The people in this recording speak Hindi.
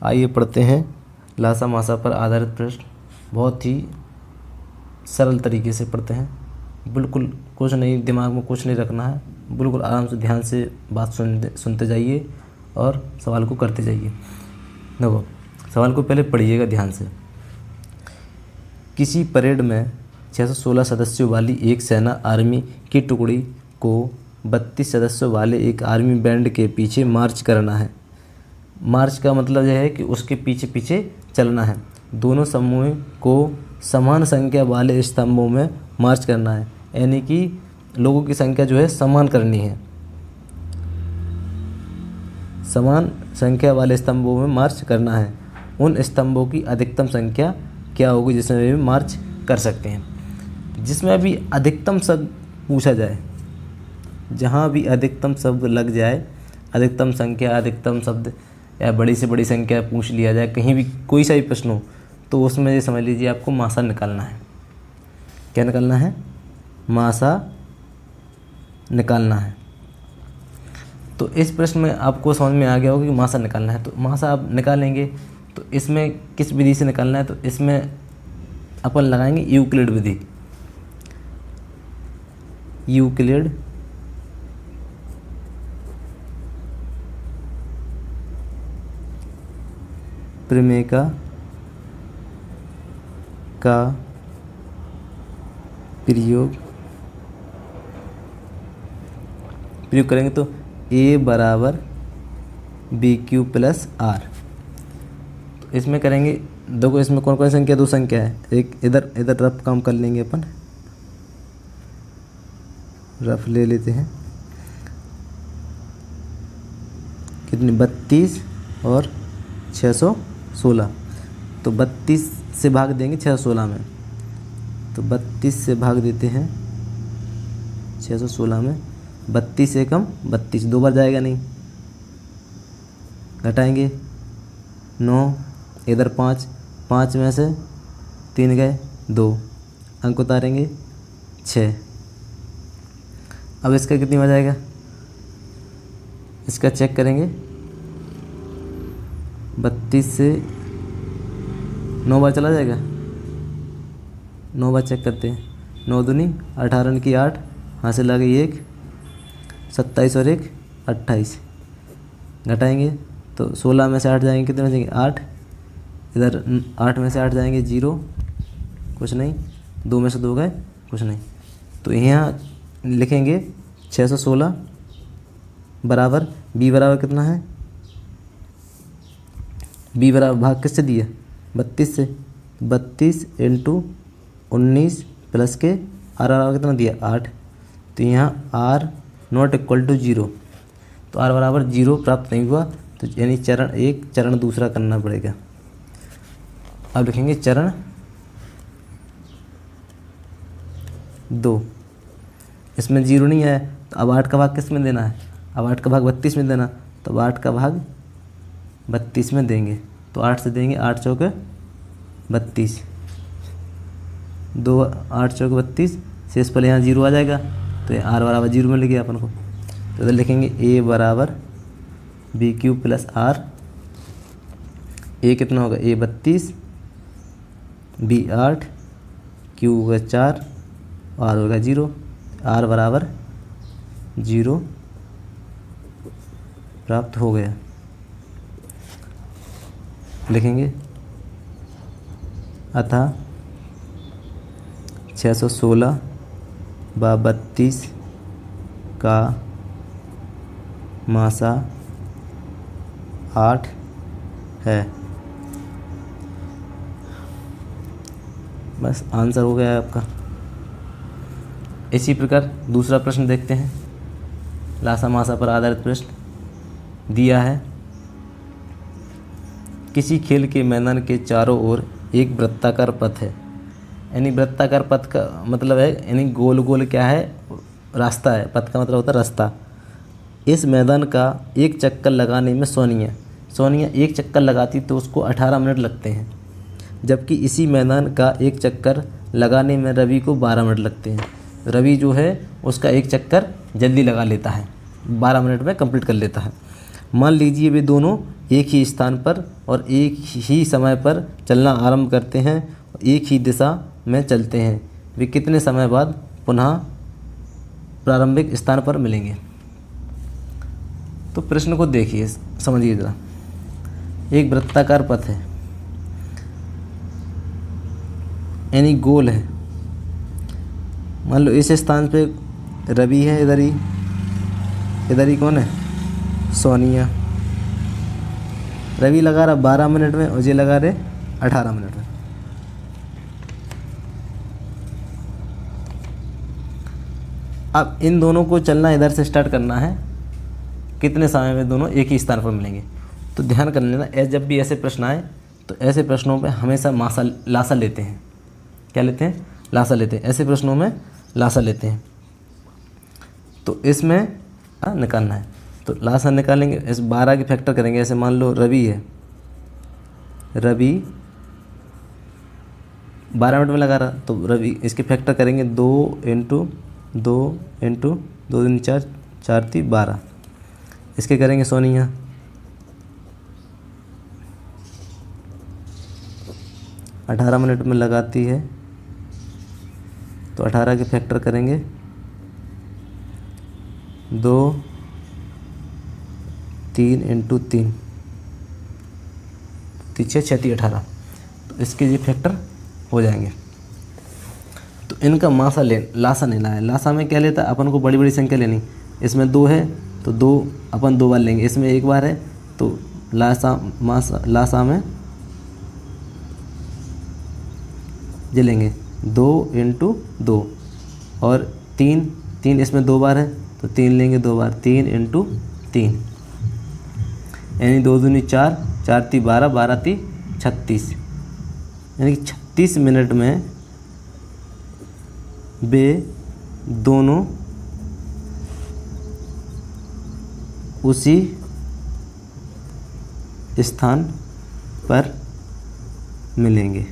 आइए पढ़ते हैं लासा मासा पर आधारित प्रश्न। बहुत ही सरल तरीके से पढ़ते हैं, बिल्कुल कुछ नहीं, दिमाग में कुछ नहीं रखना है, बिल्कुल आराम से ध्यान से बात सुनते जाइए और सवाल को करते जाइए। देखो सवाल को पहले पढ़िएगा ध्यान से। किसी परेड में 616 सदस्यों वाली एक सेना आर्मी की टुकड़ी को 32 सदस्यों वाले एक आर्मी बैंड के पीछे मार्च करना है। मार्च का मतलब यह है कि उसके पीछे पीछे चलना है। दोनों समूह को समान संख्या वाले स्तंभों में मार्च करना है, यानी कि लोगों की संख्या जो है समान करनी है। समान संख्या वाले स्तंभों में मार्च करना है। उन स्तंभों की अधिकतम संख्या क्या होगी जिसमें वे मार्च कर सकते हैं। जिसमें भी अधिकतम शब्द पूछा जाए, जहाँ भी अधिकतम शब्द लग जाए, अधिकतम संख्या, अधिकतम शब्द या बड़ी से बड़ी संख्या पूछ लिया जाए, कहीं भी कोई सा भी प्रश्न हो, तो उसमें ये समझ लीजिए आपको मासा निकालना है। क्या निकालना है? मासा निकालना है। तो इस प्रश्न में आपको समझ में आ गया होगा कि मासा निकालना है। तो मासा आप निकालेंगे तो इसमें किस विधि से निकालना है? तो इसमें अपन लगाएंगे यूक्लिड विधि। यूक्लिड प्रमेय का प्रयोग करेंगे तो a बराबर BQ प्लस R। तो इसमें करेंगे, देखो इसमें कौन कौन संख्या, दो संख्या है। एक इधर रफ काम कर लेंगे, अपन रफ ले लेते हैं। कितनी? 32 और 616। तो 32 से भाग देंगे 616 में, तो 32 से भाग देते हैं 616 में। 32 से कम 32, दो बार जाएगा नहीं, घटाएंगे 9, इधर 5, 5 में से 3 गए 2, अंक उतारेंगे 6। अब इसका कितनी हो जाएगा? इसका चेक करेंगे। 32 से 9 बार चला जाएगा, 9 बार चेक करते हैं। 9 दूनी 18 की 8, हासिल आ गई 1, 27 और 1 28, घटाएंगे तो 16 में से 8 जाएंगे, कितने बचेंगे? 8। इधर 8 में से 8 जाएंगे 0, कुछ नहीं। 2 में से 2 गए, कुछ नहीं। तो यहाँ लिखेंगे 616 बराबर b बराबर कितना है? b बराबर भाग किससे दिया? 32 से। 32 इंटू 19 प्लस के r बराबर कितना दिया? 8। तो यहाँ r नॉट इक्वल टू 0, तो r बराबर 0 प्राप्त नहीं हुआ। तो यानी चरण 1 चरण दूसरा करना पड़ेगा। अब लिखेंगे चरण 2। इसमें 0 नहीं है, तो अब 8 का भाग किस में देना है? अब 8 का भाग 32 में देना, तो अब 8 का भाग 32 में देंगे। तो 8 से देंगे, 8 चौके 32, 2 8 चौके 32, शेष पर यहाँ 0 आ जाएगा। तो ये r बराबर 0 मिल गया अपन को। तो इधर लिखेंगे a बराबर BQ प्लस R। a कितना होगा? a 32, b 8, q होगा 4, r होगा 0। r बराबर 0 प्राप्त हो गया। लिखेंगे अतः 616 व 32 का मासा 8 है। बस आंसर हो गया है आपका। इसी प्रकार दूसरा प्रश्न देखते हैं। लासा मासा पर आधारित प्रश्न दिया है। किसी खेल के मैदान के चारों ओर एक वृत्ताकार पथ है। यानी वृत्ताकार पथ का मतलब है, यानी गोल गोल क्या है? रास्ता है। पथ का मतलब होता है रास्ता। इस मैदान का एक चक्कर लगाने में सोनिया एक चक्कर लगाती तो उसको 18 मिनट लगते हैं, जबकि इसी मैदान का एक चक्कर लगाने में रवि को 12 मिनट लगते हैं। रवि जो है उसका एक चक्कर जल्दी लगा लेता है, 12 मिनट में कंप्लीट कर लेता है। मान लीजिए वे दोनों एक ही स्थान पर और एक ही समय पर चलना आरंभ करते हैं, एक ही दिशा में चलते हैं, वे कितने समय बाद पुनः प्रारंभिक स्थान पर मिलेंगे। तो प्रश्न को देखिए, समझिए ज़रा। एक वृत्ताकार पथ है, यानी गोल है। मान लो इस स्थान पे रवि है, इधर ही कौन है, सोनिया। रवि लगा रहा 12 मिनट में और ये लगा रहे 18 मिनट में। अब इन दोनों को चलना इधर से स्टार्ट करना है, कितने समय में दोनों एक ही स्थान पर मिलेंगे। तो ध्यान कर लेना, जब भी ऐसे प्रश्न आए तो ऐसे प्रश्नों पे हमेशा लासा लेते हैं। क्या लेते हैं? लासा लेते हैं। ऐसे प्रश्नों में लासा लेते हैं। तो इसमें निकालना है, तो लासा निकालेंगे, इस 12 की फैक्टर करेंगे। ऐसे मान लो रवि है, रवि 12 मिनट में लगा रहा, तो रवि इसके फैक्टर करेंगे 2 इंटू 2 इंटू 2 दूनी 4, 4 × 12। इसके करेंगे सोनिया, अठारह मिनट में लगाती है, तो 18 के फैक्टर करेंगे 2 3 इंटू 3, 6 6 18, तो इसके ये फैक्टर हो जाएंगे। तो इनका लासा लेना है। लासा में क्या लेता है, अपन को बड़ी बड़ी संख्या लेनी। इसमें 2 है तो 2 अपन 2 बार लेंगे, इसमें 1 बार है तो लासा में ये लेंगे 2 इंटू 2, और 3 इसमें 2 बार है तो 3 लेंगे 2 बार, 3 इंटू 3, यानी 2 दूनी 4, 4 × 12, 12 × 36, यानी 36 मिनट में वे दोनों उसी स्थान पर मिलेंगे।